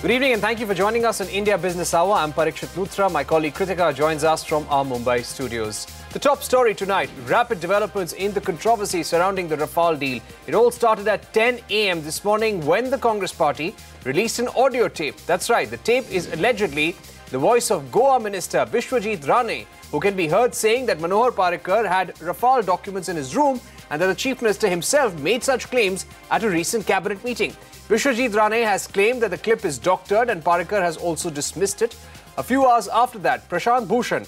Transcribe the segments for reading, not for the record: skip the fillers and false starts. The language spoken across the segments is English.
Good evening and thank you for joining us on India Business Hour. I'm Parikshit Luthra. My colleague Kritika joins us from our Mumbai studios. The top story tonight, rapid developments in the controversy surrounding the Rafale deal. It all started at 10 a.m. this morning when the Congress party released an audio tape. That's right, the tape is allegedly the voice of Goa Minister Vishwajit Rane, who can be heard saying that Manohar Parrikar had Rafale documents in his room and that the Chief Minister himself made such claims at a recent cabinet meeting. Vishwajit Rane has claimed that the clip is doctored and Parrikar has also dismissed it. A few hours after that, Prashant Bhushan,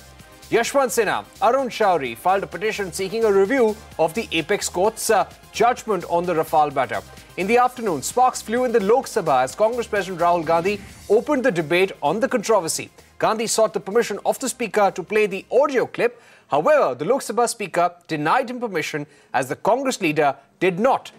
Yashwant Sinha, Arun filed a petition seeking a review of the Apex Court's judgment on the Rafale matter. In the afternoon, sparks flew in the Lok Sabha as Congress President Rahul Gandhi opened the debate on the controversy. Gandhi sought the permission of the Speaker to play the audio clip. However, the Lok Sabha Speaker denied him permission as the Congress leader did not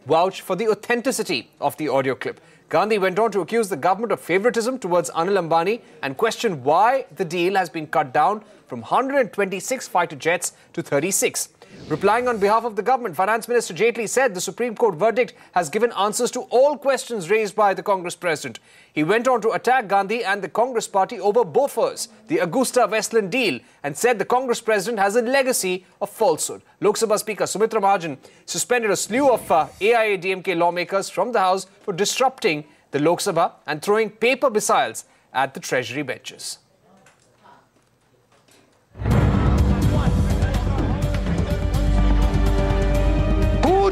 vouch for the authenticity of the audio clip. Gandhi went on to accuse the government of favouritism towards Anil Ambani and question why the deal has been cut down from 126 fighter jets to 36. Replying on behalf of the government, Finance Minister Jaitley said the Supreme Court verdict has given answers to all questions raised by the Congress President. He went on to attack Gandhi and the Congress party over Bofors, the Augusta-Westland deal, and said the Congress President has a legacy of falsehood. Lok Sabha Speaker Sumitra Mahajan suspended a slew of AIADMK lawmakers from the House for disrupting the Lok Sabha and throwing paper missiles at the Treasury benches.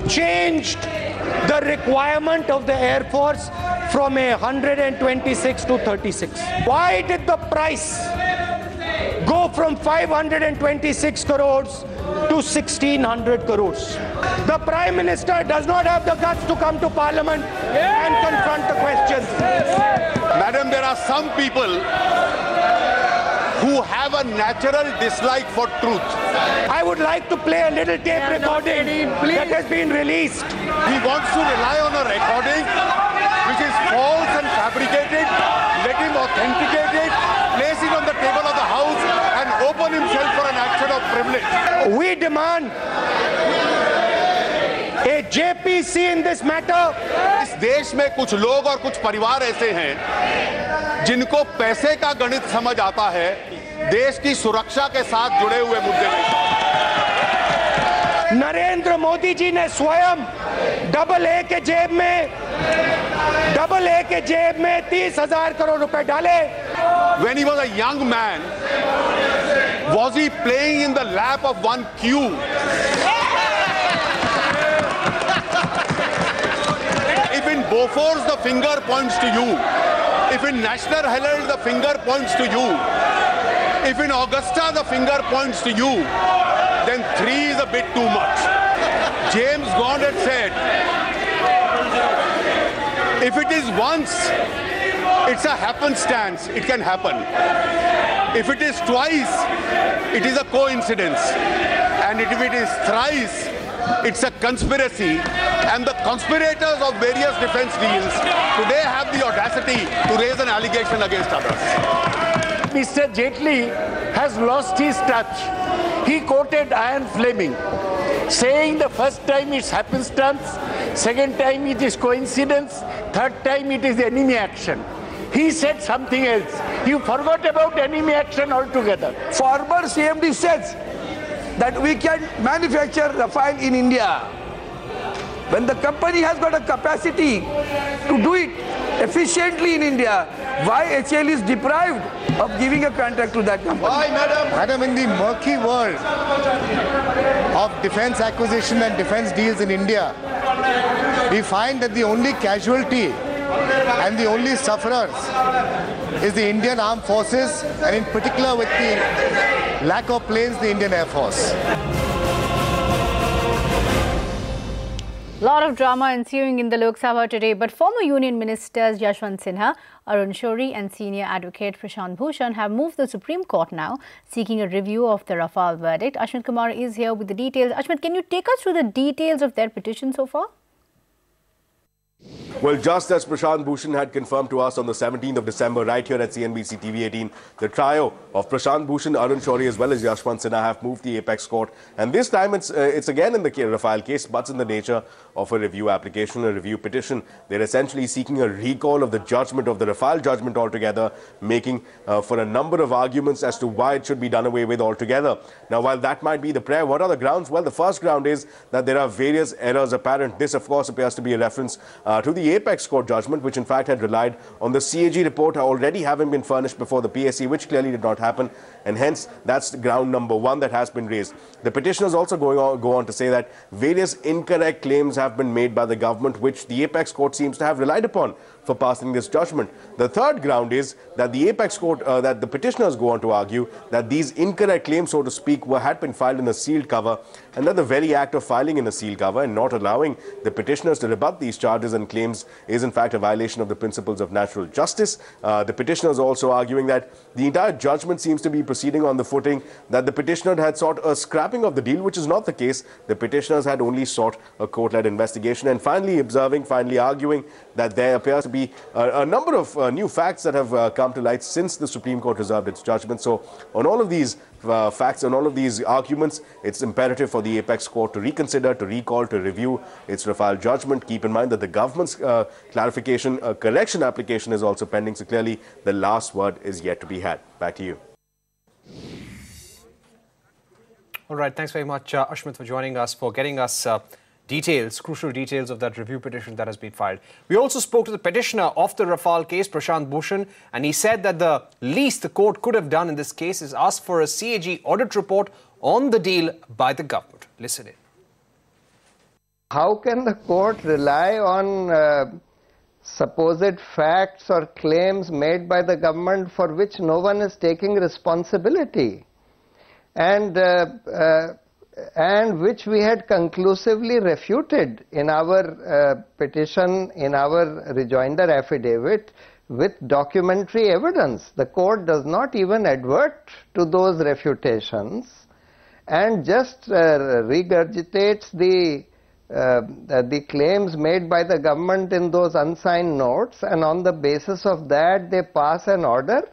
Changed the requirement of the Air Force from 126 to 36. Why did the price go from 526 crores to 1600 crores? The Prime Minister does not have the guts to come to Parliament and confront the questions. Madam, there are some people who have a natural dislike for truth. I would like to play a little tape recording that has been released. He wants to rely on a recording which is false and fabricated. Let him authenticate it, place it on the table of the House and open himself for an action of privilege. We demand a JPC in this matter. इस देश में कुछ लोग और कुछ परिवार ऐसे हैं जिनको पैसे का गणित समझ आता है, देश की सुरक्षा के साथ जुड़े हुए मुद्दे नहीं। नरेंद्र मोदी जी ने स्वयं डबल ए के जेब में 30,000 करोड़ रुपए डाले। When he was a young man, was he playing in the lap of one Q? If in Bofors the finger points to you, if in National Herald the finger points to you, if in Augusta the finger points to you, then 3 is a bit too much. James Bond had said, if it is once, it's a happenstance, it can happen. If it is twice, it is a coincidence. And if it is thrice, it's a conspiracy. And the conspirators of various defense deals today have the audacity to raise an allegation against others. Mr. Jaitley has lost his touch. He quoted Ian Fleming, saying the first time it's happenstance, second time it is coincidence, third time it is enemy action. He said something else. You forgot about enemy action altogether. Former CMD says that we can manufacture Rafale in India. When the company has got a capacity to do it efficiently in India, why HAL is deprived of giving a contract to that company? Why, madam? Madam, in the murky world of defense acquisition and defense deals in India, we find that the only casualty and the only sufferers is the Indian Armed Forces, and in particular with the lack of planes, the Indian Air Force. Lot of drama ensuing in the Lok Sabha today, but former Union Ministers Yashwant Sinha, Arun and senior advocate Prashant Bhushan have moved the Supreme Court now, seeking a review of the Rafale verdict. Ashwin Kumar is here with the details. Ashwin, can you take us through the details of their petition so far? Well, just as Prashant Bhushan had confirmed to us on the 17th of December, right here at CNBC TV18, the trio of Prashant Bhushan, Arun Shourie as well as Yashwant Sinha have moved the apex court. And this time it's again in the Rafale case, but in the nature of a review application, a review petition. They're essentially seeking a recall of the judgment, of the Rafale judgment altogether, making for a number of arguments as to why it should be done away with altogether. Now, while that might be the prayer, what are the grounds? Well, the first ground is that there are various errors apparent. This, of course, appears to be a reference to the apex court judgment, which in fact had relied on the CAG report already having been furnished before the PSC, which clearly did not happen, and hence that's ground number one that has been raised. The petitioners also go on to say that various incorrect claims have been made by the government, which the apex court seems to have relied upon for passing this judgment. The third ground is that the apex court, that the petitioners go on to argue that these incorrect claims, so to speak, had been filed in a sealed cover, and that the very act of filing in a sealed cover and not allowing the petitioners to rebut these charges and claims is in fact a violation of the principles of natural justice. The petitioners also arguing that the entire judgment seems to be proceeding on the footing that the petitioner had sought a scrapping of the deal, which is not the case. The petitioners had only sought a court-led investigation, and finally arguing that there appears to be a number of new facts that have come to light since the Supreme Court reserved its judgment. So on all of these facts and all of these arguments, it's imperative for the apex court to reconsider, to recall, to review its Rafale judgment. Keep in mind that the government's clarification, correction application is also pending. So clearly the last word is yet to be had. Back to you. All right. Thanks very much, Ashmit, for joining us, for getting us crucial details of that review petition that has been filed. We also spoke to the petitioner of the Rafale case, Prashant Bhushan, and he said that the least the court could have done in this case is ask for a CAG audit report on the deal by the government. Listen in. How can the court rely on supposed facts or claims made by the government for which no one is taking responsibility, and which we had conclusively refuted in our petition, in our rejoinder affidavit, with documentary evidence? The court does not even advert to those refutations and just regurgitates the claims made by the government in those unsigned notes, and on the basis of that they pass an order,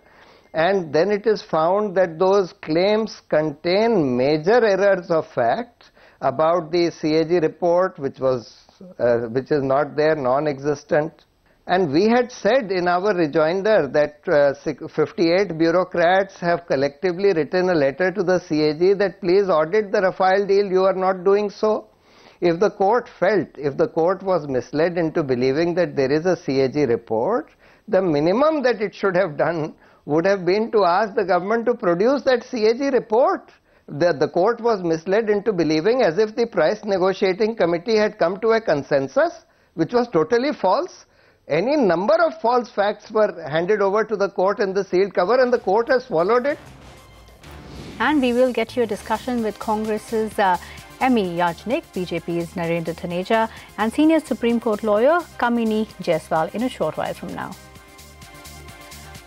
and then it is found that those claims contain major errors of fact about the CAG report, which is not there, non-existent. And we had said in our rejoinder that 58 bureaucrats have collectively written a letter to the CAG that please audit the Rafale deal, you are not doing so. If the court was misled into believing that there is a CAG report, the minimum that it should have done would have been to ask the government to produce that CAG report. The court was misled into believing as if the price negotiating committee had come to a consensus, which was totally false. Any number of false facts were handed over to the court in the sealed cover, and the court has swallowed it. And we will get to a discussion with Congress's ME Yajnik, BJP's Narendra Thaneja, and senior Supreme Court lawyer Kamini Jaiswal in a short while from now.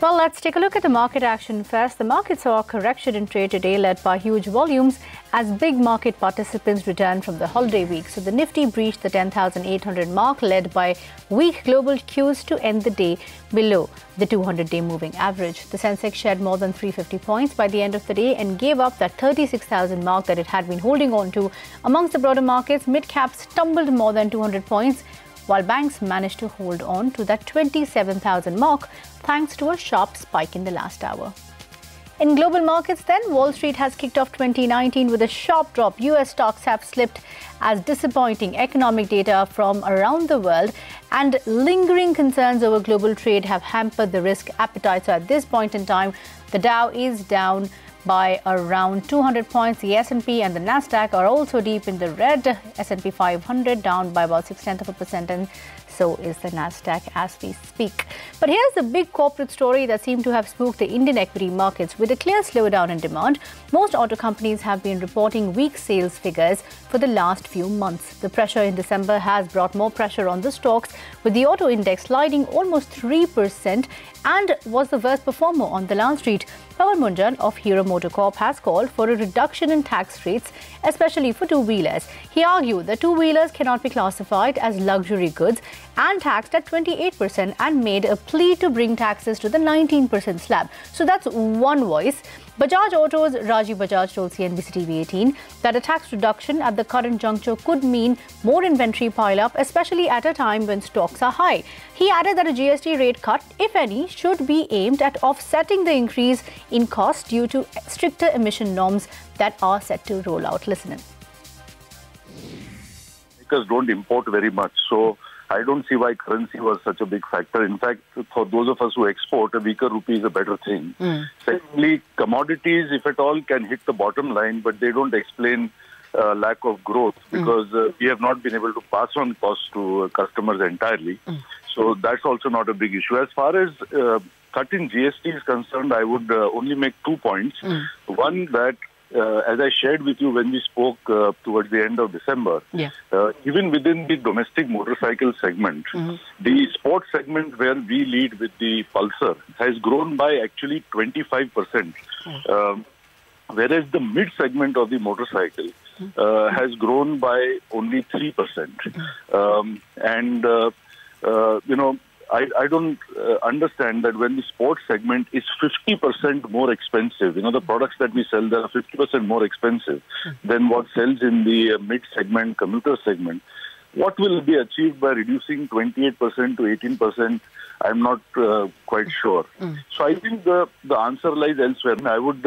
Well, let's take a look at the market action first. The market saw a correction in trade today led by huge volumes as big market participants returned from the holiday week. So the Nifty breached the 10,800 mark led by weak global cues to end the day below the 200-day moving average. The Sensex shed more than 350 points by the end of the day and gave up that 36,000 mark that it had been holding on to. Amongst the broader markets, mid-caps tumbled more than 200 points, while banks managed to hold on to that 27,000 mark thanks to a sharp spike in the last hour. In global markets then, Wall Street has kicked off 2019 with a sharp drop. US stocks have slipped as disappointing economic data from around the world and lingering concerns over global trade have hampered the risk appetite. So at this point in time, the Dow is down by around 200 points. The S&P and the Nasdaq are also deep in the red. S&P 500 down by about 0.6%, and so is the Nasdaq as we speak. But here's the big corporate story that seemed to have spooked the Indian equity markets. With a clear slowdown in demand, most auto companies have been reporting weak sales figures for the last few months. The pressure in December has brought more pressure on the stocks, with the auto index sliding almost 3% and was the worst performer on the last street. Pawan Munjan of Hero MotoCorp has called for a reduction in tax rates, especially for two-wheelers. He argued that two-wheelers cannot be classified as luxury goods and taxed at 28% and made a plea to bring taxes to the 19% slab. So that's one voice. Bajaj Auto's Rajiv Bajaj told CNBC TV18 that a tax reduction at the current juncture could mean more inventory pile-up, especially at a time when stocks are high. He added that a GST rate cut, if any, should be aimed at offsetting the increase in cost due to stricter emission norms that are set to roll out. Listen in. Because don't import very much, so I don't see why currency was such a big factor. In fact, for those of us who export, a weaker rupee is a better thing. Secondly, commodities, if at all, can hit the bottom line, but they don't explain lack of growth because we have not been able to pass on costs to customers entirely. So that's also not a big issue. As far as cutting GST is concerned, I would only make 2 points. One, that as I shared with you when we spoke towards the end of December, even within the domestic motorcycle segment, the sports segment where we lead with the Pulsar has grown by actually 25%, whereas the mid segment of the motorcycle has grown by only 3%. I don't understand that when the sports segment is 50% more expensive, the products that we sell there are 50% more expensive than what sells in the mid-segment, commuter segment. What will be achieved by reducing 28% to 18%? I'm not quite sure. So I think the answer lies elsewhere. I would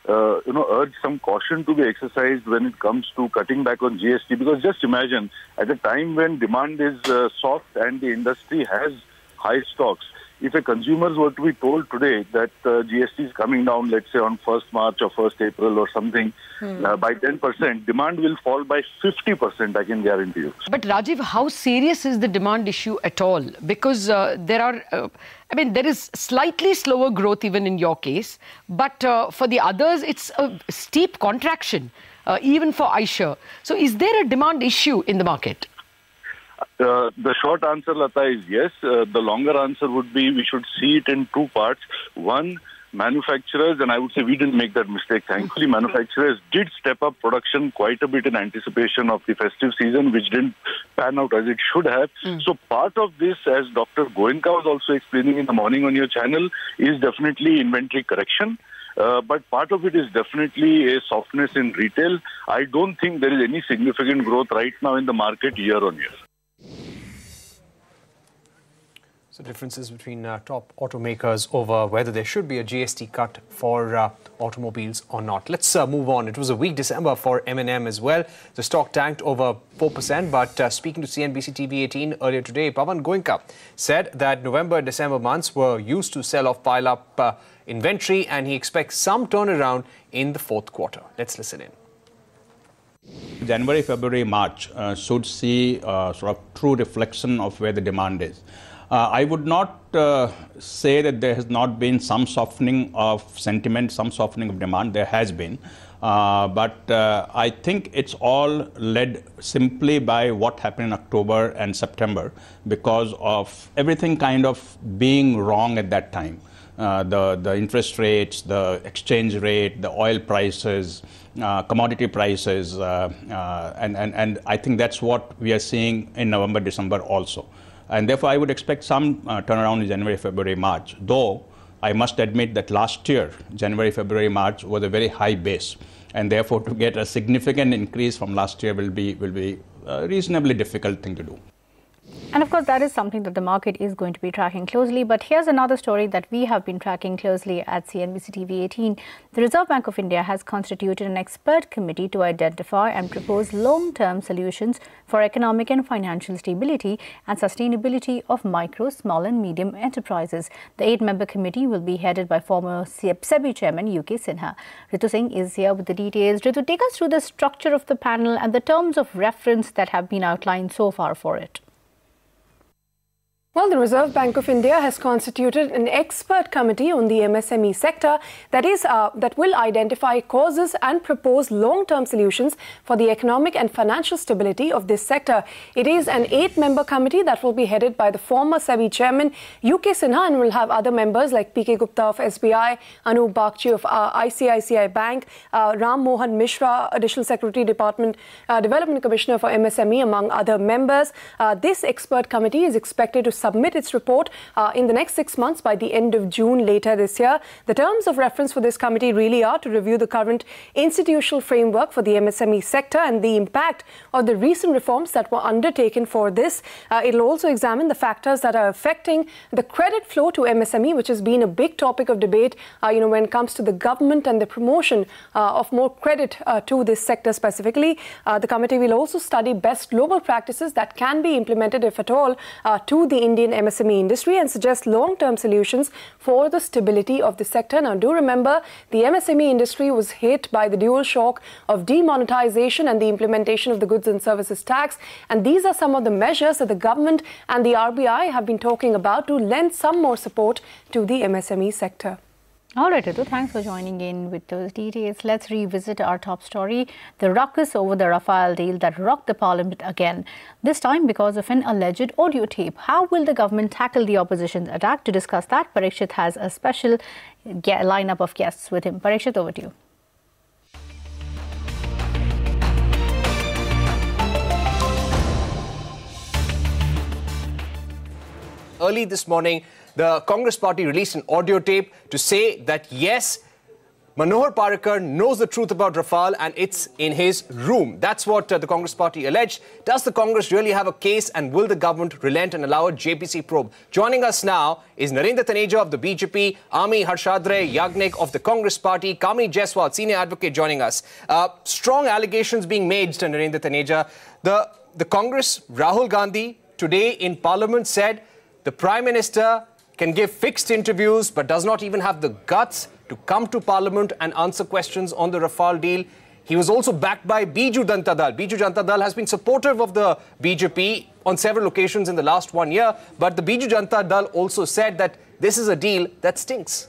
urge some caution to be exercised when it comes to cutting back on GST, because just imagine at a time when demand is soft and the industry has high stocks, if a consumers were to be told today that GST is coming down, let's say on 1st March or 1st April or something, by 10%, demand will fall by 50%, I can guarantee you. But Rajiv, how serious is the demand issue at all? Because there is slightly slower growth even in your case, but for the others, it's a steep contraction, even for Eicher. So is there a demand issue in the market? The short answer, Lata, is yes. The longer answer would be we should see it in 2 parts. One, manufacturers, and I would say we didn't make that mistake. Thankfully, manufacturers did step up production quite a bit in anticipation of the festive season, which didn't pan out as it should have. So part of this, as Dr. Goenka was also explaining in the morning on your channel, is definitely inventory correction. But part of it is definitely a softness in retail. I don't think there is any significant growth right now in the market year on year. So differences between top automakers over whether there should be a GST cut for automobiles or not. Let's move on. It was a weak December for M&M as well. The stock tanked over 4%, but speaking to CNBC TV18 earlier today, Pawan Goenka said that November and December months were used to sell off pile-up inventory, and he expects some turnaround in the 4th quarter. Let's listen in. January, February, March should see sort of true reflection of where the demand is. I would not say that there has not been some softening of sentiment, some softening of demand. There has been. But I think it's all led simply by what happened in October and September because of everything kind of being wrong at that time. The interest rates, the exchange rate, the oil prices, commodity prices, and I think that's what we are seeing in November, December also. And therefore, I would expect some turnaround in January, February, March, though I must admit that last year, January, February, March was a very high base. And therefore, to get a significant increase from last year will be a reasonably difficult thing to do. And of course, that is something that the market is going to be tracking closely. But here's another story that we have been tracking closely at CNBC TV18. The Reserve Bank of India has constituted an expert committee to identify and propose long-term solutions for economic and financial stability and sustainability of micro, small and medium enterprises. The 8-member committee will be headed by former SEBI chairman UK Sinha. Ritu Singh is here with the details. Ritu, take us through the structure of the panel and the terms of reference that have been outlined so far for it. Well, the Reserve Bank of India has constituted an expert committee on the MSME sector that will identify causes and propose long-term solutions for the economic and financial stability of this sector. It is an 8-member committee that will be headed by the former SEBI chairman UK Sinha and will have other members like PK Gupta of SBI, Anup Bagchi of ICICI Bank, Ram Mohan Mishra, Additional Secretary Department Development Commissioner for MSME, among other members. This expert committee is expected to submit its report in the next 6 months by the end of June later this year. The terms of reference for this committee really are to review the current institutional framework for the MSME sector and the impact of the recent reforms that were undertaken for this. It will also examine the factors that are affecting the credit flow to MSME, which has been a big topic of debate, when it comes to the government and the promotion of more credit to this sector specifically. The committee will also study best global practices that can be implemented, if at all, to the Indian MSME industry and suggest long-term solutions for the stability of the sector. Now, do remember, the MSME industry was hit by the dual shock of demonetization and the implementation of the goods and services tax. And these are some of the measures that the government and the RBI have been talking about to lend some more support to the MSME sector. All right, Ritu, thanks for joining in with those details. Let's revisit our top story, the ruckus over the Rafale deal that rocked the parliament again, this time because of an alleged audio tape. How will the government tackle the opposition's attack? To discuss that, Parikshit has a special lineup of guests with him. Parikshit, over to you. Early this morning, the Congress party released an audio tape to say that, yes, Manohar Parrikar knows the truth about Rafale and it's in his room. That's what the Congress party alleged. Does the Congress really have a case, and will the government relent and allow a JPC probe? Joining us now is Narendra of the BJP, Ami Harshadre Yagnik of the Congress party, Kamini Jaiswal, senior advocate, joining us. Strong allegations being made to Narendra Taneja. The Congress, Rahul Gandhi, today in Parliament said the Prime Minister can give fixed interviews but does not even have the guts to come to Parliament and answer questions on the Rafale deal. He was also backed by Biju Janata Dal. Biju Janata Dal has been supportive of the BJP on several occasions in the last 1 year, but the Biju Janata Dal also said that this is a deal that stinks.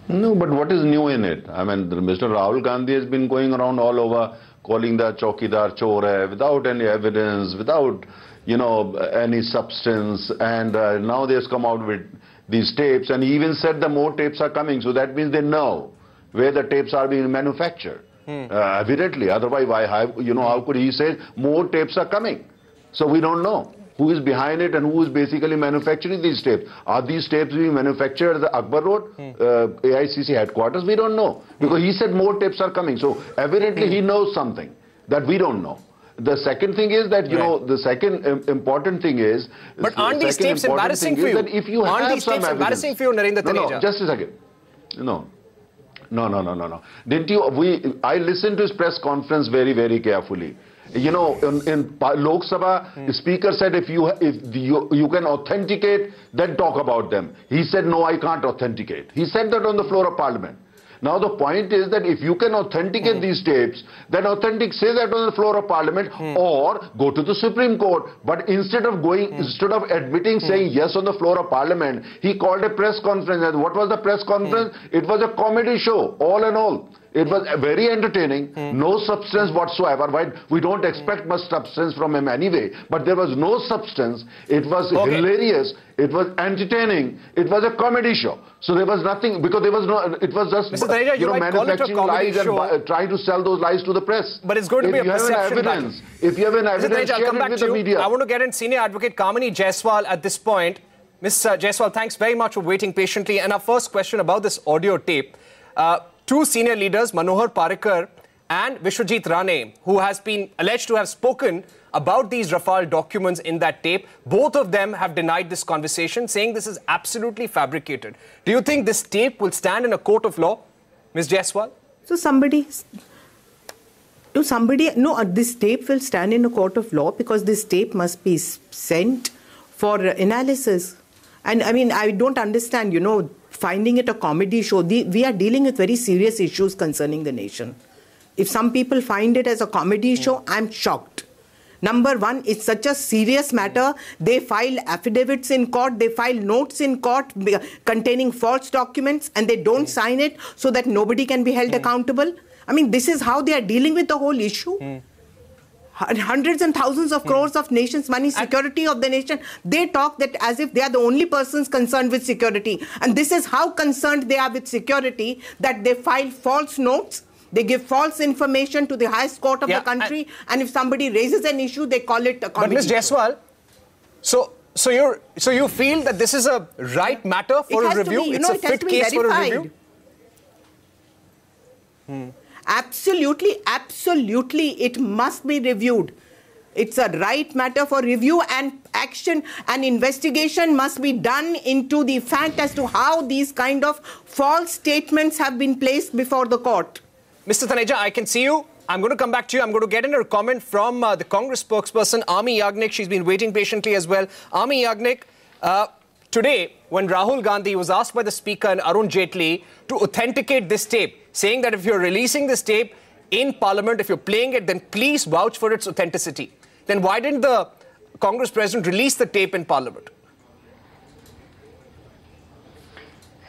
No, but what is new in it? I mean, Mr. Rahul Gandhi has been going around all over calling the Chowkidar Chor hai, without any evidence, without any substance, and now they have come out with these tapes, and he even said the more tapes are coming, so that means they know where the tapes are being manufactured. Evidently, otherwise how could he say more tapes are coming? So we don't know who is behind it and who is basically manufacturing these tapes. Are these tapes being manufactured at the Akbar Road, AICC headquarters? We don't know, because he said more tapes are coming, so evidently he knows something that we don't know. The second thing is that, the second important thing is... But aren't these tapes embarrassing for you? If you aren't have these some tapes evidence, embarrassing for you, Narendra Taneja? No, just a second. No. Didn't you... I listened to his press conference very, very carefully. In Lok Sabha, the speaker said, if you can authenticate, then talk about them. He said, no, I can't authenticate. He said that on the floor of Parliament. Now the point is that if you can authenticate these tapes, then say that on the floor of Parliament, or go to the Supreme Court. But instead of admitting, saying yes on the floor of Parliament, he called a press conference. And what was the press conference? It was a comedy show, all in all. It was very entertaining, no substance whatsoever. Right? We don't expect much substance from him anyway, but there was no substance. It was hilarious. It was entertaining. It was a comedy show. So there was nothing, because there was no, it was just manufacturing lies and trying to sell those lies to the press. But it's going to be a perception battle. If you have an evidence, share it with the media. I want to get in senior advocate Kamini Jaiswal at this point. Ms. Jaiswal, thanks very much for waiting patiently. And our first question about this audio tape. Two senior leaders, Manohar Parrikar and Vishwajit Rane, who has been alleged to have spoken about these Rafale documents in that tape, both of them have denied this conversation, saying this is absolutely fabricated. Do you think this tape will stand in a court of law, Ms. Jaiswal? So this tape will stand in a court of law because this tape must be sent for analysis. And I mean, I don't understand, finding it a comedy show. We are dealing with very serious issues concerning the nation. If some people find it as a comedy show, I'm shocked. Number one, it's such a serious matter. They file affidavits in court, they file notes in court containing false documents, and they don't sign it so that nobody can be held accountable. I mean, this is how they are dealing with the whole issue. Hundreds and thousands of crores of nation's money, security of the nation. They talk that as if they are the only persons concerned with security. And this is how concerned they are with security, that they file false notes. They give false information to the highest court of the country, and if somebody raises an issue, they call it a comedy. But Ms. Jaiswal, so you feel that this is a right matter for a review? It's a fit case for a review? Absolutely, absolutely, it must be reviewed. It's a right matter for review, and action and investigation must be done into the fact as to how these kind of false statements have been placed before the court. Mr. Taneja, I can see you. I'm going to come back to you. I'm going to get in a comment from the Congress spokesperson, Ami Yagnik. She's been waiting patiently as well. Ami Yagnik, today, when Rahul Gandhi was asked by the Speaker and Arun Jaitley to authenticate this tape, saying that if you're releasing this tape in Parliament, if you're playing it, then please vouch for its authenticity. Then why didn't the Congress President release the tape in Parliament?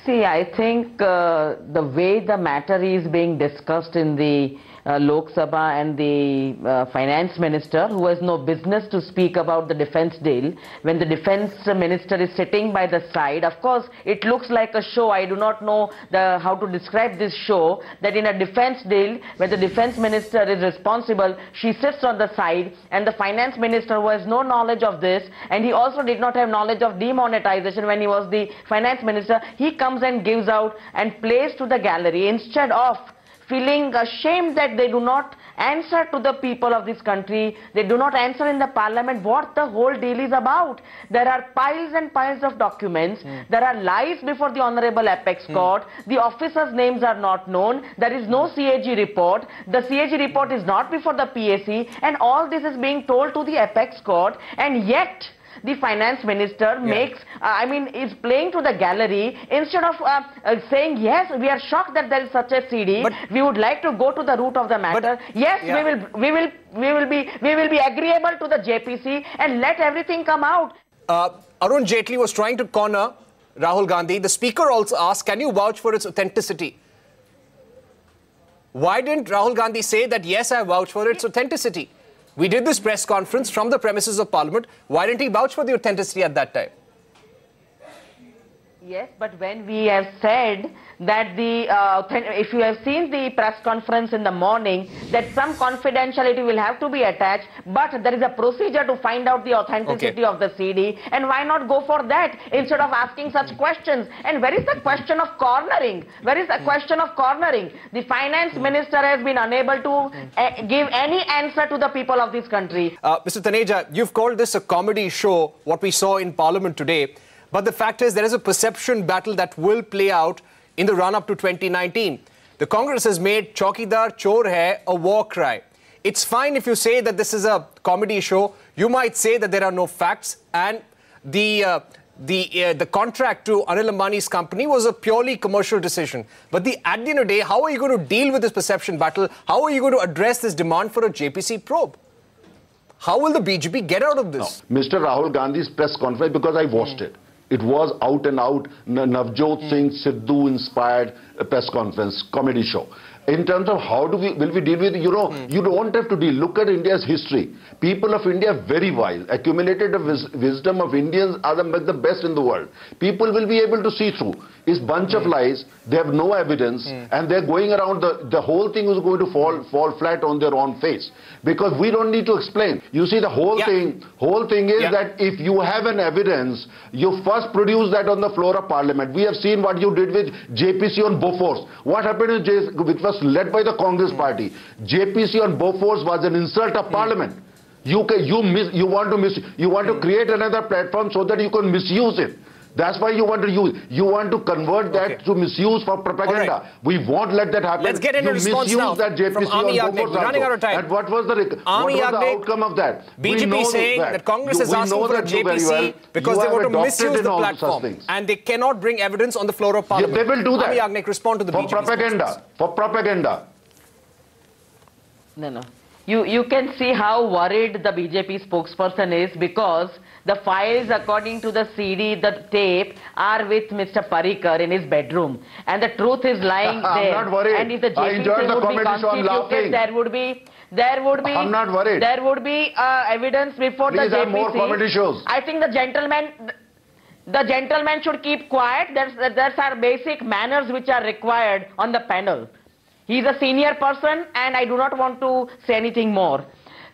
See, I think the way the matter is being discussed in the Lok Sabha and the finance minister, who has no business to speak about the defense deal, when the defense minister is sitting by the side, of course, it looks like a show. I do not know how to describe this show, that in a defense deal, where the defense minister is responsible, she sits on the side, and the finance minister, who has no knowledge of this, and he also did not have knowledge of demonetization when he was the finance minister, he comes and gives out and plays to the gallery instead of feeling ashamed that they do not answer to the people of this country, they do not answer in the parliament what the whole deal is about. There are piles and piles of documents, there are lies before the Honorable Apex Court, the officers' names are not known, there is no CAG report, the CAG report is not before the PAC, and all this is being told to the Apex Court, and yet the finance minister is playing to the gallery instead of saying, yes, we are shocked that there is such a CD, but we would like to go to the root of the matter. Yes, we will be agreeable to the JPC and let everything come out. Arun Jaitley was trying to corner Rahul Gandhi. The Speaker also asked, can you vouch for its authenticity? Why didn't Rahul Gandhi say that, yes, I vouch for its authenticity? We did this press conference from the premises of Parliament. Why didn't he vouch for the authenticity at that time? Yes, but when we have said that if you have seen the press conference in the morning, that some confidentiality will have to be attached, but there is a procedure to find out the authenticity of the CD, and why not go for that instead of asking such questions? And where is the question of cornering? Where is the question of cornering? The finance minister has been unable to give any answer to the people of this country. Mr. Taneja, you've called this a comedy show, what we saw in Parliament today. But the fact is, there is a perception battle that will play out in the run-up to 2019. The Congress has made Chaukidar Chor Hai a war cry. It's fine if you say that this is a comedy show. You might say that there are no facts, and the contract to Anil Ambani's company was a purely commercial decision. But at the end of the day, how are you going to deal with this perception battle? How are you going to address this demand for a JPC probe? How will the BJP get out of this? No. Mr. Rahul Gandhi's press conference, because I watched it. It was out and out Navjot Singh Sidhu inspired press conference, comedy show. In terms of how will we deal with, you don't have to deal. Look at India's history. People of India are very wise. Accumulated wisdom of Indians are the best in the world. People will be able to see through. It's bunch of lies. They have no evidence, and they're going around. The whole thing is going to fall flat on their own face, because we don't need to explain. You see, the whole thing is that if you have an evidence, you first produce that on the floor of Parliament. We have seen what you did with JPC on Bofors. What happened which was led by the Congress party. JPC on Bofors was an insult of Parliament. You want to create another platform so that you can misuse it. That's why you want to convert that to misuse for propaganda. Right. We won't let that happen. Let's get into response now that JPC from Ami Yagnik. We're running out of time. And what was the outcome of that? BJP saying that Congress is asking for a JPC because they want to misuse the platform, and they cannot bring evidence on the floor of Parliament. Yeah, they will do that. Ami Yagnik, respond to the BJP. For propaganda. No. You can see how worried the BJP spokesperson is, because the files, according to the CD, the tape, are with Mr. Parrikar in his bedroom. And the truth is lying there. I'm not worried. And if the I enjoyed JPC the would be comedy, so I'm laughing. constituted, I'm not worried. There would be evidence before Please the JPC. have more comedy shows. I think the gentleman should keep quiet. That's our basic manners which are required on the panel. He's a senior person, and I do not want to say anything more.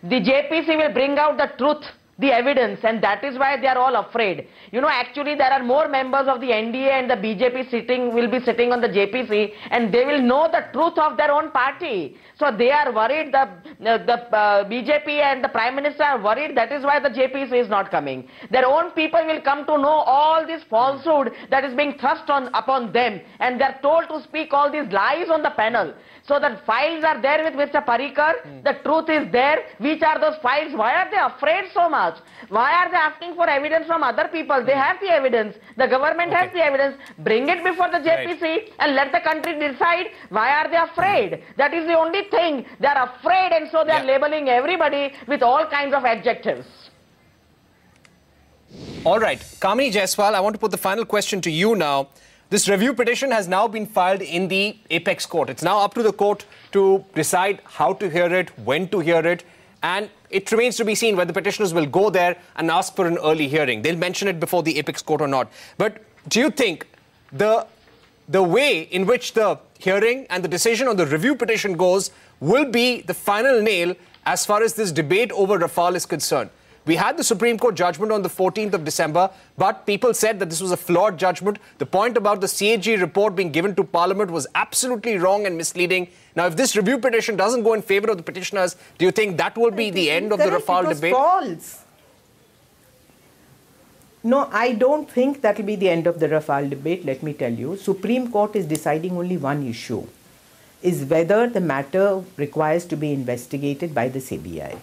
The JPC will bring out the truth, the evidence, and that is why they are all afraid. You know, actually there are more members of the NDA and the BJP will be sitting on the JPC, and they will know the truth of their own party. So they are worried, the BJP and the Prime Minister are worried. That is why the JPC is not coming. Their own people will come to know all this falsehood that is being thrust upon them, and they are told to speak all these lies on the panel. So the files are there with Mr. Parrikar. The truth is there. Which are those files? Why are they afraid so much? Why are they asking for evidence from other people? They have the evidence. The government has the evidence. Bring it before the JPC and let the country decide. Why are they afraid? That is the only thing. They are afraid, and so they are labeling everybody with all kinds of adjectives. All right. Kamini Jaiswal, I want to put the final question to you now. This review petition has now been filed in the apex court. It's now up to the court to decide how to hear it, when to hear it, and it remains to be seen whether petitioners will go there and ask for an early hearing. They'll mention it before the apex court or not. But do you think the way in which the hearing and the decision on the review petition goes will be the final nail as far as this debate over Rafale is concerned? We had the Supreme Court judgment on the 14th of December, but people said that this was a flawed judgment. The point about the CAG report being given to Parliament was absolutely wrong and misleading. Now, if this review petition doesn't go in favour of the petitioners, do you think that will be the end of the Rafale debate? False. No, I don't think that will be the end of the Rafale debate, let me tell you. Supreme Court is deciding only one issue, is whether the matter requires to be investigated by the CBI.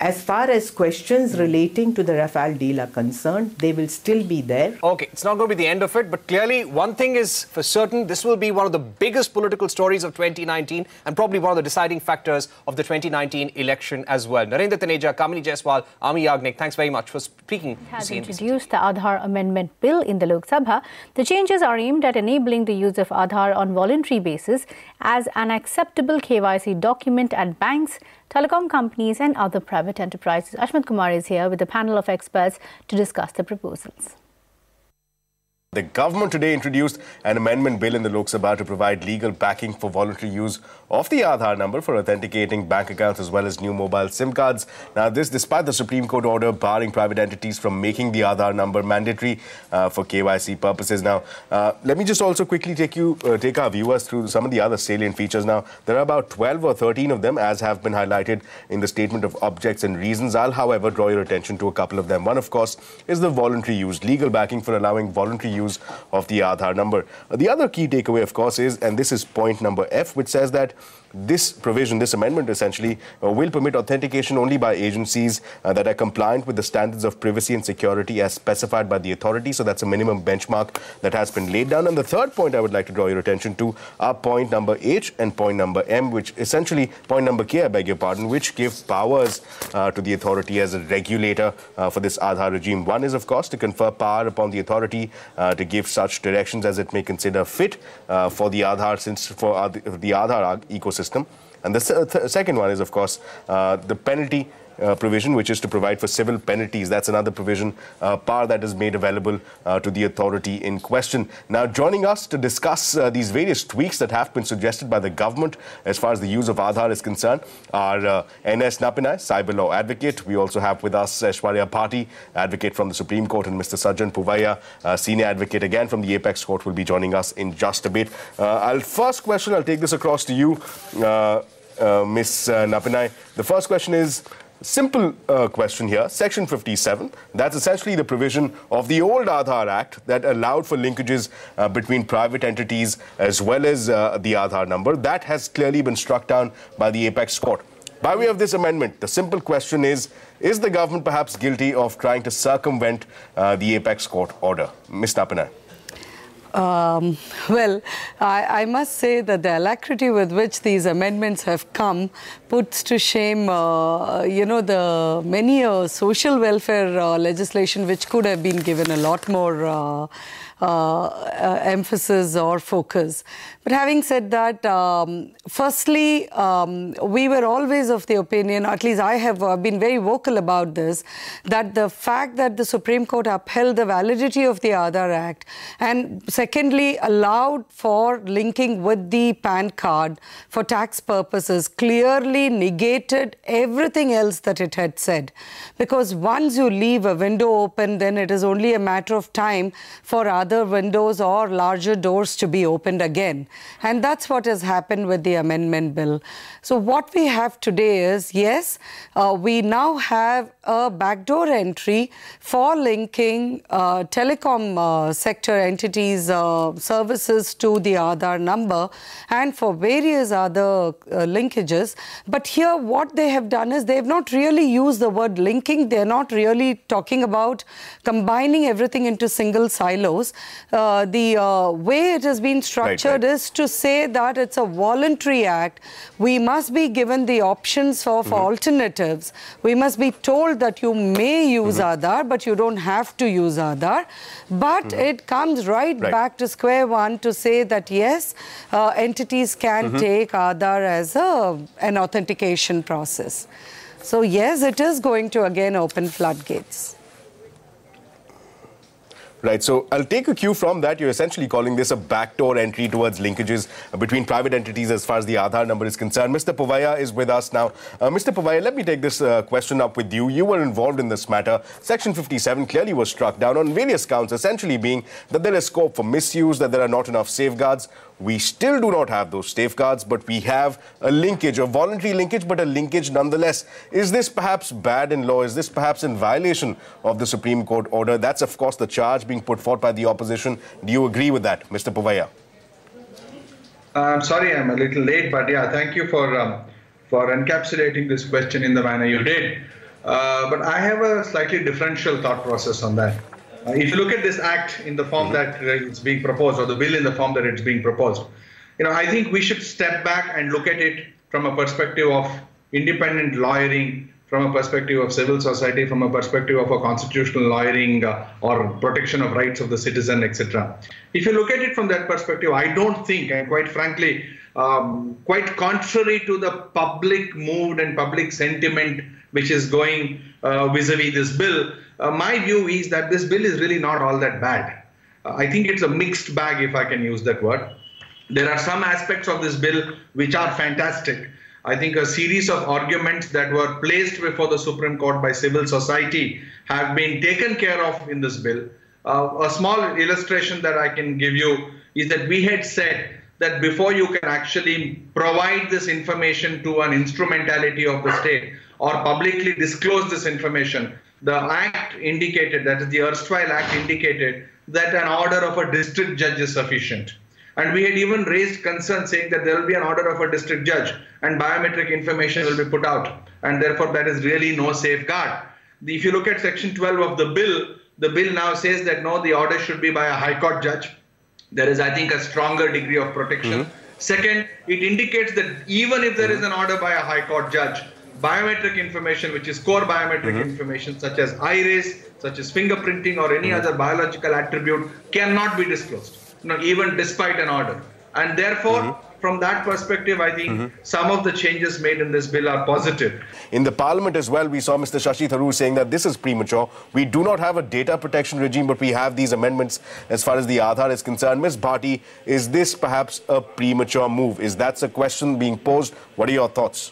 As far as questions relating to the Rafale deal are concerned, they will still be there. Okay, it's not going to be the end of it, but clearly one thing is for certain, this will be one of the biggest political stories of 2019 and probably one of the deciding factors of the 2019 election as well. Narendra Taneja, Kamini Jaiswal, Ami Yagnik, thanks very much for speaking. Has introduced the Aadhaar Amendment Bill in the Lok Sabha. The changes are aimed at enabling the use of Aadhaar on voluntary basis as an acceptable KYC document at banks, telecom companies and other private enterprises. Ashwin Kumar is here with a panel of experts to discuss the proposals. The government today introduced an amendment bill in the Lok Sabha to provide legal backing for voluntary use of the Aadhaar number for authenticating bank accounts as well as new mobile SIM cards. Now, this despite the Supreme Court order barring private entities from making the Aadhaar number mandatory for KYC purposes. Now, let me just also quickly take our viewers through some of the other salient features. Now, there are about 12 or 13 of them, as have been highlighted in the statement of objects and reasons. I'll, however, draw your attention to a couple of them. One, of course, is the voluntary use, legal backing for allowing voluntary use of the Aadhaar number. The other key takeaway, of course, is, and this is point number F, which says that this provision, this amendment essentially will permit authentication only by agencies that are compliant with the standards of privacy and security as specified by the authority. So that's a minimum benchmark that has been laid down. And the third point I would like to draw your attention to are point number H and point number M, which essentially, point number K, I beg your pardon, which give powers to the authority as a regulator for this Aadhaar regime. One is, of course, to confer power upon the authority to give such directions as it may consider fit for the Aadhaar, the Aadhaar ecosystem. And the second one is, of course, the penalty provision, which is to provide for civil penalties. That's another provision, power that is made available to the authority in question. Now, joining us to discuss these various tweaks that have been suggested by the government as far as the use of Aadhaar is concerned are N.S. Napinai, cyber law advocate. We also have with us Aishwarya Bhati, advocate from the Supreme Court, and Mr. Sajjan Puvaya, senior advocate again from the Apex Court, will be joining us in just a bit. I'll take this across to you, Ms. Napinai. The first question is, simple question here. Section 57, that's essentially the provision of the old Aadhaar Act that allowed for linkages between private entities as well as the Aadhaar number. That has clearly been struck down by the Apex Court. By way of this amendment, the simple question is the government perhaps guilty of trying to circumvent the Apex Court order? Ms. Napinai. Well, I must say that the alacrity with which these amendments have come puts to shame, the many social welfare legislation which could have been given a lot more emphasis or focus. But having said that, firstly, we were always of the opinion, or at least I have been very vocal about this, that the fact that the Supreme Court upheld the validity of the Aadhaar Act and secondly allowed for linking with the PAN card for tax purposes clearly negated everything else that it had said. Because once you leave a window open, then it is only a matter of time for other windows or larger doors to be opened again. And that's what has happened with the amendment bill. So what we have today is, yes, we now have a backdoor entry for linking telecom sector entities' services to the Aadhaar number and for various other linkages. But here what they have done is they have not really used the word linking. They're not really talking about combining everything into single silos. The way it has been structured is to say that it's a voluntary act. We must be given the options of alternatives. We must be told that you may use Aadhaar, but you don't have to use Aadhaar. But it comes back to square one to say that, yes, entities can take Aadhaar as an authentication process. So, yes, it is going to again open floodgates. Right, so I'll take a cue from that. You're essentially calling this a backdoor entry towards linkages between private entities as far as the Aadhaar number is concerned. Mr. Povaiya is with us now. Mr. Povaiya, let me take this question up with you. You were involved in this matter. Section 57 clearly was struck down on various counts, essentially being that there is scope for misuse, that there are not enough safeguards. We still do not have those safeguards, but we have a linkage, a voluntary linkage, but a linkage nonetheless. Is this perhaps bad in law? Is this perhaps in violation of the Supreme Court order? That's, of course, the charge being put forth by the opposition. Do you agree with that, Mr. Povaiya? I'm sorry I'm a little late, but yeah, thank you for encapsulating this question in the manner you did. But I have a slightly differential thought process on that. If you look at this act in the form that it's being proposed, or the bill in the form that it's being proposed, I think we should step back and look at it from a perspective of independent lawyering, from a perspective of civil society, from a perspective of a constitutional lawyering or protection of rights of the citizen, etc. If you look at it from that perspective, I don't think, and quite frankly, quite contrary to the public mood and public sentiment which is going vis-a-vis this bill, my view is that this bill is really not all that bad. I think it's a mixed bag, if I can use that word. There are some aspects of this bill which are fantastic. I think a series of arguments that were placed before the Supreme Court by civil society have been taken care of in this bill. A small illustration that I can give you is that we had said that before you can actually provide this information to an instrumentality of the state or publicly disclose this information, the act indicated, that is the erstwhile act indicated, that an order of a district judge is sufficient. And we had even raised concern saying that there will be an order of a district judge and biometric information will be put out. And therefore, that is really no safeguard. If you look at section 12 of the bill now says that no, the order should be by a high court judge. There is, I think, a stronger degree of protection. Second, it indicates that even if there is an order by a high court judge, biometric information, which is core biometric information, such as iris, such as fingerprinting or any other biological attribute, cannot be disclosed, even despite an order. And therefore, from that perspective, I think some of the changes made in this bill are positive. In the parliament as well, we saw Mr. Shashi Tharoor saying that this is premature. We do not have a data protection regime, but we have these amendments as far as the Aadhaar is concerned. Ms. Bhati, is this perhaps a premature move? Is that a question being posed? What are your thoughts?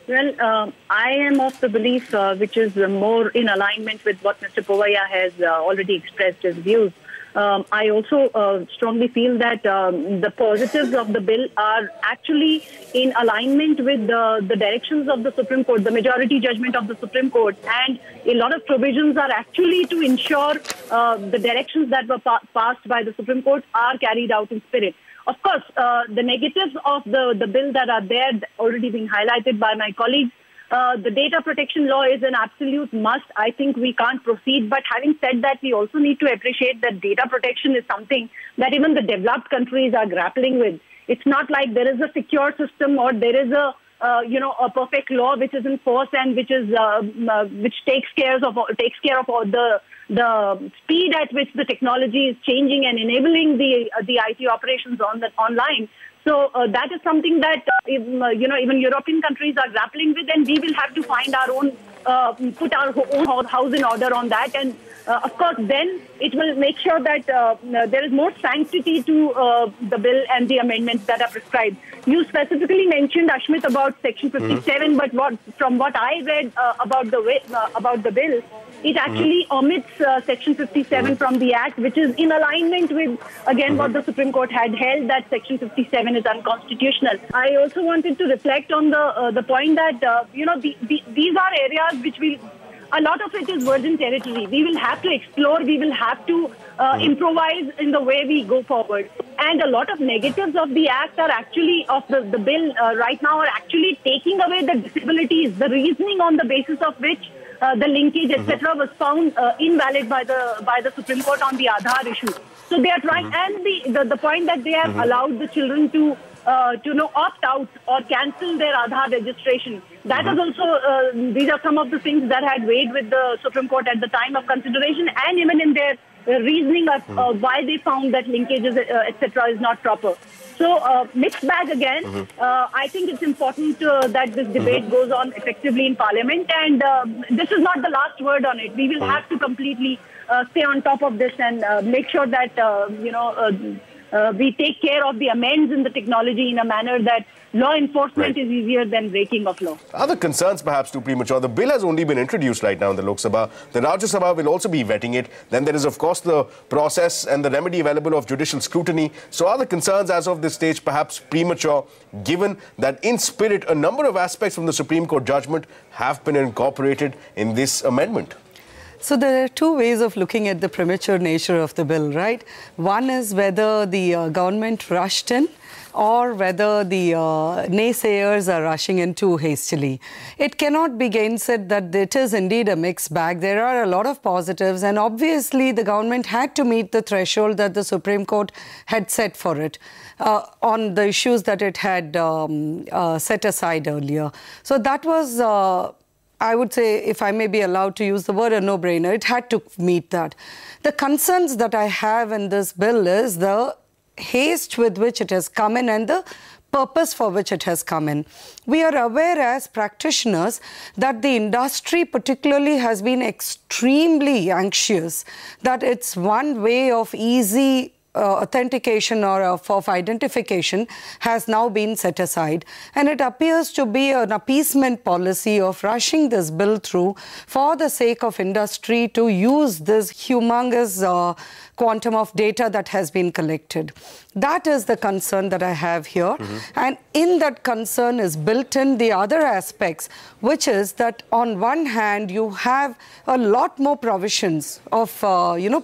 Well, I am of the belief which is more in alignment with what Mr. Povaiya has already expressed his views. I also strongly feel that the positives of the bill are actually in alignment with the directions of the Supreme Court, the majority judgment of the Supreme Court, and a lot of provisions are actually to ensure the directions that were passed by the Supreme Court are carried out in spirit. Of course, the negatives of the bill that are there already being highlighted by my colleagues, The data protection law is an absolute must. I think we can't proceed. But having said that, we also need to appreciate that data protection is something that even the developed countries are grappling with. It's not like there is a secure system or there is a perfect law which is in force and which takes care of all the speed at which the technology is changing and enabling the IT operations online. So that is something that even European countries are grappling with, and we will have to find our own, put our own house in order on that. And of course, then it will make sure that there is more sanctity to the bill and the amendments that are prescribed. You specifically mentioned, Ashmit, about Section 57, but from what I read about the bill, it actually omits Section 57 from the Act, which is in alignment with, again, what the Supreme Court had held, that Section 57 is unconstitutional. I also wanted to reflect on the point that, these are areas which a lot of it is virgin territory. We will have to explore, we will have to improvise in the way we go forward. And a lot of negatives of the Act are actually, of the bill right now, are actually taking away the disabilities, the reasoning on the basis of which the linkage, etc., was found invalid by the Supreme Court on the Aadhaar issue. So they are trying, and the point that they have allowed the children to opt out or cancel their Aadhaar registration. That is also, these are some of the things that had weighed with the Supreme Court at the time of consideration, and even in their reasoning of why they found that linkages, etc., is not proper. So, mixed bag again. I think it's important that this debate goes on effectively in Parliament, and this is not the last word on it. We will have to completely stay on top of this and make sure that, we take care of the amends in the technology in a manner that law enforcement is easier than breaking of law. Are the concerns perhaps too premature? The bill has only been introduced right now in the Lok Sabha. The Rajya Sabha will also be vetting it. Then there is, of course, the process and the remedy available of judicial scrutiny. So are the concerns as of this stage perhaps premature, given that in spirit a number of aspects from the Supreme Court judgment have been incorporated in this amendment? So there are two ways of looking at the premature nature of the bill, right? One is whether the government rushed in, or whether the naysayers are rushing in too hastily. It cannot be gainsaid that it is indeed a mixed bag. There are a lot of positives, and obviously the government had to meet the threshold that the Supreme Court had set for it on the issues that it had set aside earlier. So that was I would say, if I may be allowed to use the word, a no-brainer. It had to meet that. The concerns that I have in this bill is the haste with which it has come in and the purpose for which it has come in. We are aware as practitioners that the industry particularly has been extremely anxious that it's one way of easy authentication or of identification has now been set aside, and it appears to be an appeasement policy of rushing this bill through for the sake of industry to use this humongous quantum of data that has been collected. That is the concern that I have here. And in that concern is built in the other aspects, which is that on one hand, you have a lot more provisions of,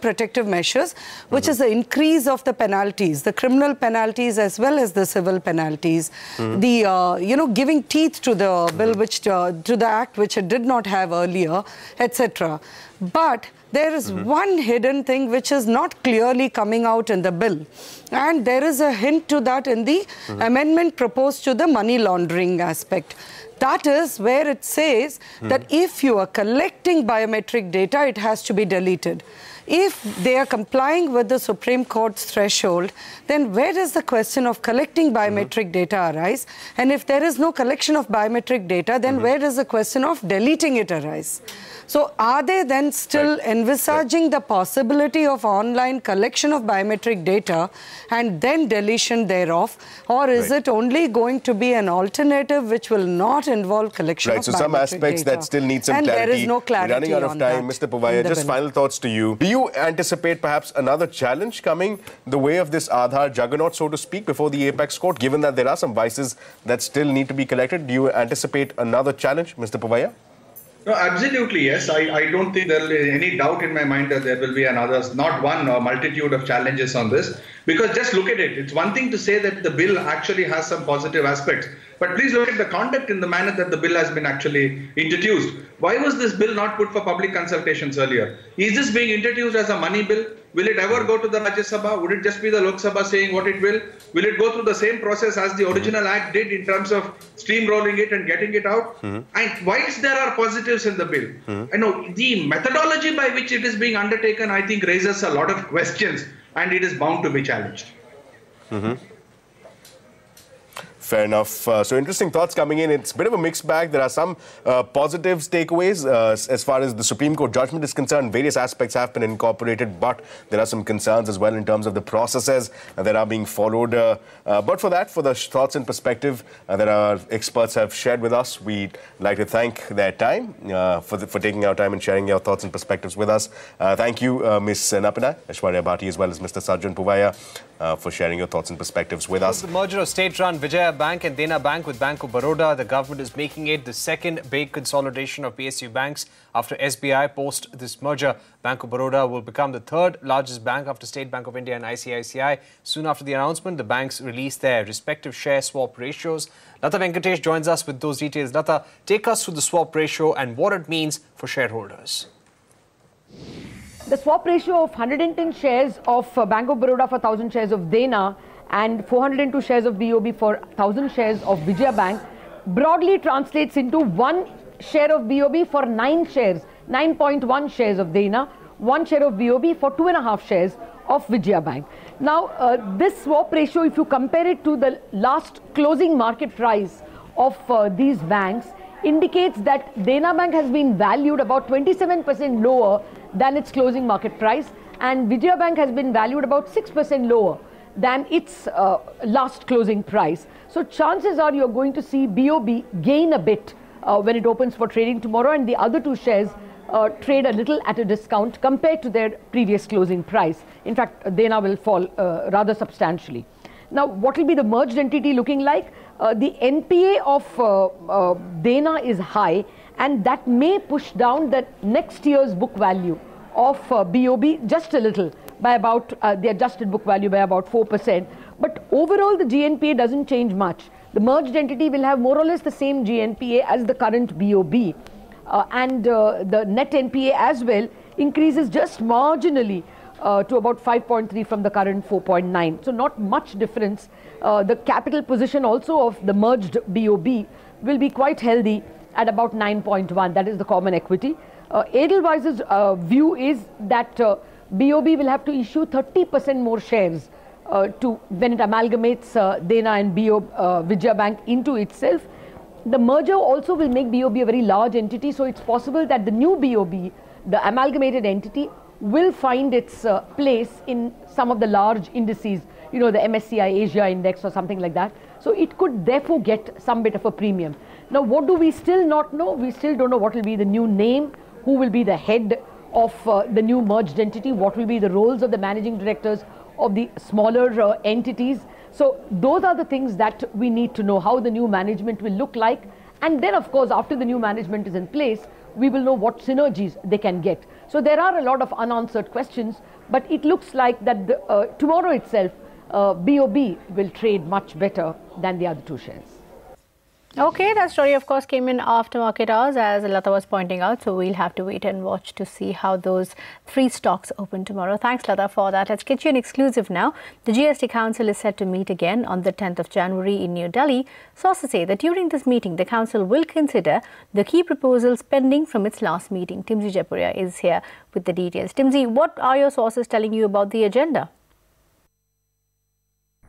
protective measures, which is the increase of the penalties, the criminal penalties as well as the civil penalties, the, giving teeth to the bill, which to the act, which it did not have earlier, etc. But there is one hidden thing which is not clearly coming out in the bill. And there is a hint to that in the amendment proposed to the money laundering aspect. That is where it says that if you are collecting biometric data, it has to be deleted. If they are complying with the Supreme Court's threshold, then where does the question of collecting biometric data arise? And if there is no collection of biometric data, then where does the question of deleting it arise? So are they then still envisaging the possibility of online collection of biometric data and then deletion thereof? Or is it only going to be an alternative which will not involve collection of biometric data? So some aspects that still need some clarity. And there is no clarity. We're running out of time. Mr. Povaiya, just final thoughts to you. Do you anticipate perhaps another challenge coming the way of this Aadhaar juggernaut, so to speak, before the apex court, given that there are some vices that still need to be collected? Do you anticipate another challenge, Mr. Povaiya? No, absolutely, yes. I don't think there will be any doubt in my mind that there will be another, not one or multitude of challenges on this. Because just look at it. It's one thing to say that the bill actually has some positive aspects, but please look at the conduct in the manner that the bill has been actually introduced. Why was this bill not put for public consultations earlier? Is this being introduced as a money bill? Will it ever go to the Rajya Sabha? Would it just be the Lok Sabha saying what it will? Will it go through the same process as the original act did in terms of steamrolling it and getting it out? And whilst there are positives in the bill, I know the methodology by which it is being undertaken, I think, raises a lot of questions, and it is bound to be challenged. Fair enough. So interesting thoughts coming in. It's a bit of a mixed bag. There are some positives, takeaways as far as the Supreme Court judgment is concerned. Various aspects have been incorporated, but there are some concerns as well in terms of the processes that are being followed. But for that, for the thoughts and perspective that our experts have shared with us, we'd like to thank their time for taking our time and sharing your thoughts and perspectives with us. Thank you, Ms. Napana, Aishwarya Bhati, as well as Mr. Sajjan Puvaya, for sharing your thoughts and perspectives with us. The merger of state-run Vijaya Bank and Dena Bank with Bank of Baroda, the government is making it the second big consolidation of PSU banks after SBI. Post this merger, Bank of Baroda will become the third largest bank after State Bank of India and ICICI. Soon after the announcement, the banks released their respective share swap ratios. Lata Venkatesh joins us with those details. Lata, take us through the swap ratio and what it means for shareholders. The swap ratio of 110 shares of Bank of Baroda for 1,000 shares of Dena and 402 shares of BOB for 1,000 shares of Vijaya Bank broadly translates into 1 share of BOB for 9 shares, 9.1 shares of Dena, 1 share of BOB for 2.5 shares of Vijaya Bank. Now, this swap ratio, if you compare it to the last closing market price of these banks, indicates that Dena Bank has been valued about 27% lower than its closing market price, and Vijaya Bank has been valued about 6% lower than its last closing price. So chances are you're going to see BOB gain a bit when it opens for trading tomorrow, and the other 2 shares trade a little at a discount compared to their previous closing price. In fact, Dena will fall rather substantially. Now, what will be the merged entity looking like? The NPA of Dena is high, and that may push down the next year's book value of BOB just a little, by about the adjusted book value by about 4%. But overall, the GNPA doesn't change much. The merged entity will have more or less the same GNPA as the current BOB. And the net NPA as well increases just marginally to about 5.3 from the current 4.9. So not much difference. The capital position also of the merged BOB will be quite healthy at about 9.1. That is the common equity. Edelweiss's view is that BOB will have to issue 30% more shares when it amalgamates Dena and Vijaya Bank into itself. The merger also will make BOB a very large entity, so it's possible that the new BOB, the amalgamated entity, will find its place in some of the large indices, you know, the MSCI Asia Index or something like that. So it could therefore get some bit of a premium. Now, what do we still not know? We still don't know what will be the new name, who will be the head of the new merged entity, what will be the roles of the managing directors of the smaller entities. So those are the things that we need to know, how the new management will look like. And then, of course, after the new management is in place, we will know what synergies they can get. So there are a lot of unanswered questions, but it looks like that tomorrow itself, BOB will trade much better than the other 2 shares. Okay, that story of course came in after market hours, as Lata was pointing out, so we'll have to wait and watch to see how those 3 stocks open tomorrow. Thanks, Lata, for that. Let's get you an exclusive now. The GST Council is set to meet again on the 10th of January in New Delhi. Sources say that during this meeting, the Council will consider the key proposals pending from its last meeting. Timsy Japuria is here with the details. Timsy, what are your sources telling you about the agenda?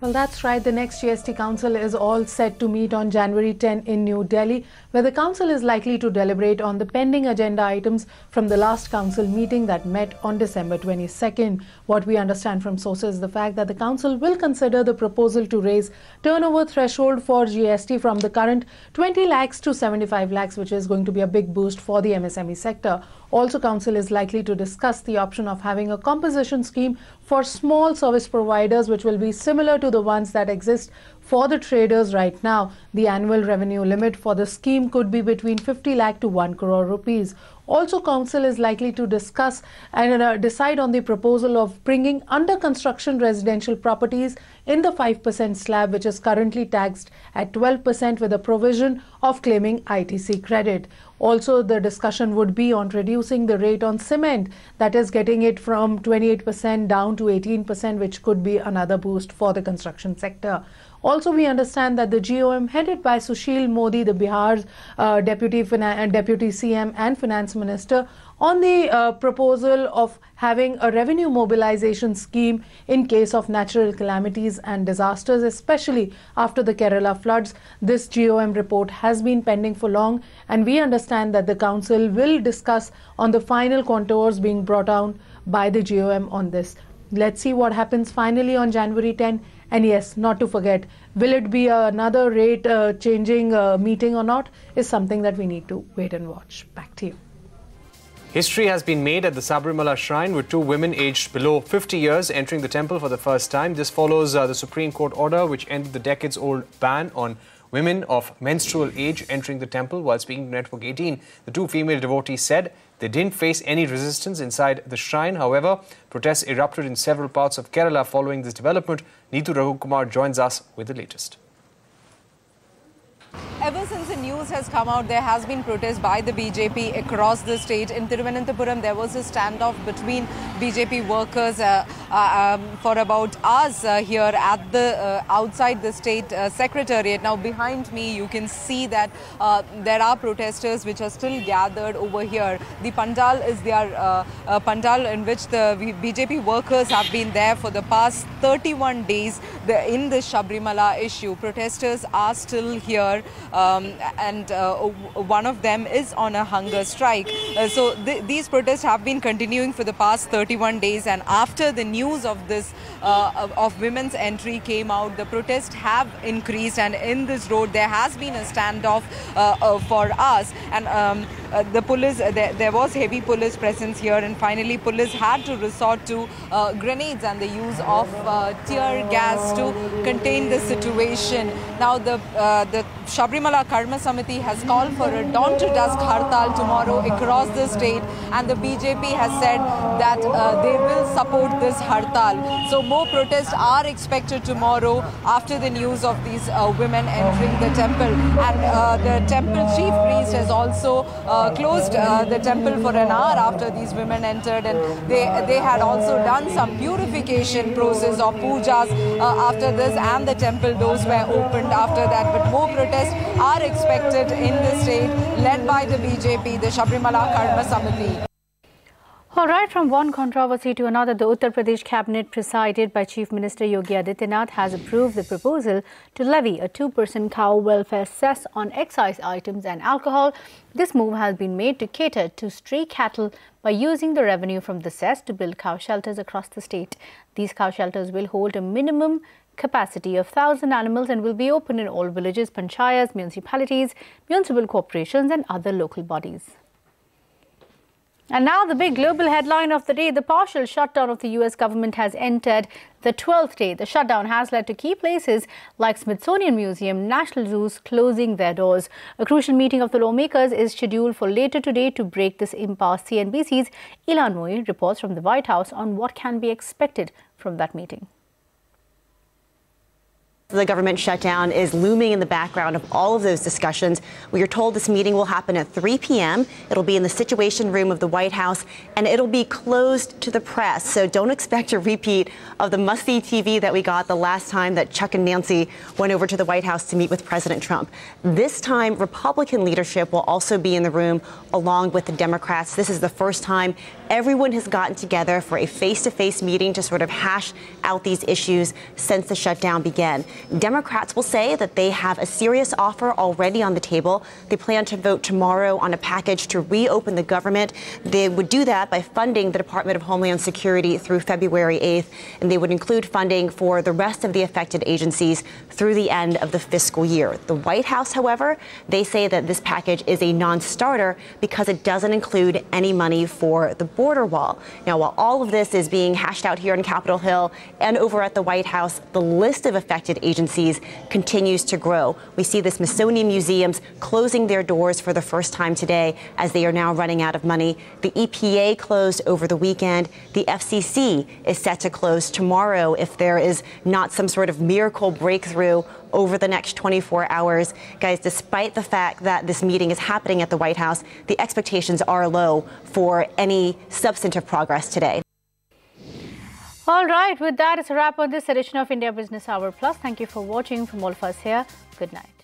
Well, that's right. The next GST Council is all set to meet on January 10 in New Delhi, where the Council is likely to deliberate on the pending agenda items from the last Council meeting that met on December 22nd. What we understand from sources is the fact that the Council will consider the proposal to raise turnover threshold for GST from the current 20 lakhs to 75 lakhs, which is going to be a big boost for the MSME sector. Also, Council is likely to discuss the option of having a composition scheme for small service providers, which will be similar to the ones that exist for the traders right now. The annual revenue limit for the scheme could be between 50 lakh to 1 crore rupees. Also, Council is likely to discuss and decide on the proposal of bringing under construction residential properties in the 5% slab, which is currently taxed at 12% with a provision of claiming ITC credit. Also, the discussion would be on reducing the rate on cement, that is getting it from 28% down to 18%, which could be another boost for the construction sector. Also, we understand that the GOM headed by Sushil Modi, the Bihar's deputy CM and finance minister, on the proposal of having a revenue mobilization scheme in case of natural calamities and disasters, especially after the Kerala floods. This GOM report has been pending for long, and we understand that the council will discuss on the final contours being brought down by the GOM on this. Let's see what happens finally on January 10. And yes, not to forget, will it be another rate changing meeting or not is something that we need to wait and watch. Back to you. History has been made at the Sabrimala shrine, with 2 women aged below 50 years entering the temple for the first time. This follows the Supreme Court order which ended the decades-old ban on women of menstrual age entering the temple. While speaking to Network 18, the 2 female devotees said they didn't face any resistance inside the shrine. However, protests erupted in several parts of Kerala following this development. Neetu Raghukumar joins us with the latest. Ever since the news has come out, there has been protest by the BJP across the state. In Thiruvananthapuram, there was a standoff between BJP workers for about hours here at the outside the state secretariat. Now, behind me, you can see that there are protesters which are still gathered over here. The pandal is their pandal in which the BJP workers have been there for the past 31 days in the Sabrimala issue. Protesters are still here. And one of them is on a hunger strike. So these protests have been continuing for the past 31 days, and after the news of this of women's entry came out, the protests have increased, and in this road there has been a standoff for us, and the police, there was heavy police presence here, and finally police had to resort to grenades and the use of tear gas to contain the situation. Now the Sabrimala Karma Samiti has called for a dawn to dusk hartal tomorrow across the state, and the BJP has said that they will support this hartal. So more protests are expected tomorrow after the news of these women entering the temple, and the temple chief priest has also closed the temple for an hour after these women entered, and they had also done some purification process of pujas after this, and the temple doors were opened after that. But more protests are expected in the state, led by the BJP, the Sabrimala Karma Samiti. All right, from one controversy to another, the Uttar Pradesh cabinet presided by Chief Minister Yogi Adityanath has approved the proposal to levy a 2% cow welfare cess on excise items and alcohol. This move has been made to cater to stray cattle by using the revenue from the cess to build cow shelters across the state. These cow shelters will hold a minimum capacity of 1,000 animals and will be open in all villages, panchayats, municipalities, municipal corporations and other local bodies. And now the big global headline of the day, the partial shutdown of the US government has entered the 12th day. The shutdown has led to key places like Smithsonian Museum, national zoos closing their doors. A crucial meeting of the lawmakers is scheduled for later today to break this impasse. CNBC's Ilan Moy reports from the White House on what can be expected from that meeting. The government shutdown is looming in the background of all of those discussions. We are told this meeting will happen at 3 p.m. It'll be in the Situation Room of the White House, and it'll be closed to the press. So don't expect a repeat of the must-see TV that we got the last time that Chuck and Nancy went over to the White House to meet with President Trump. This time, Republican leadership will also be in the room along with the Democrats. This is the first time everyone has gotten together for a face-to-face meeting to sort of hash out these issues since the shutdown began. Democrats will say that they have a serious offer already on the table. They plan to vote tomorrow on a package to reopen the government. They would do that by funding the Department of Homeland Security through February 8th, and they would include funding for the rest of the affected agencies through the end of the fiscal year. The White House, however, they say that this package is a non-starter because it doesn't include any money for the border wall. Now, while all of this is being hashed out here on Capitol Hill and over at the White House, the list of affected agencies continues to grow. We see the Smithsonian museums closing their doors for the first time today as they are now running out of money. The EPA closed over the weekend. The FCC is set to close tomorrow if there is not some sort of miracle breakthrough over the next 24 hours. Guys, despite the fact that this meeting is happening at the White House, the expectations are low for any substantive progress today. All right, with that, it's a wrap on this edition of India Business Hour Plus. Thank you for watching. From all of us here, good night.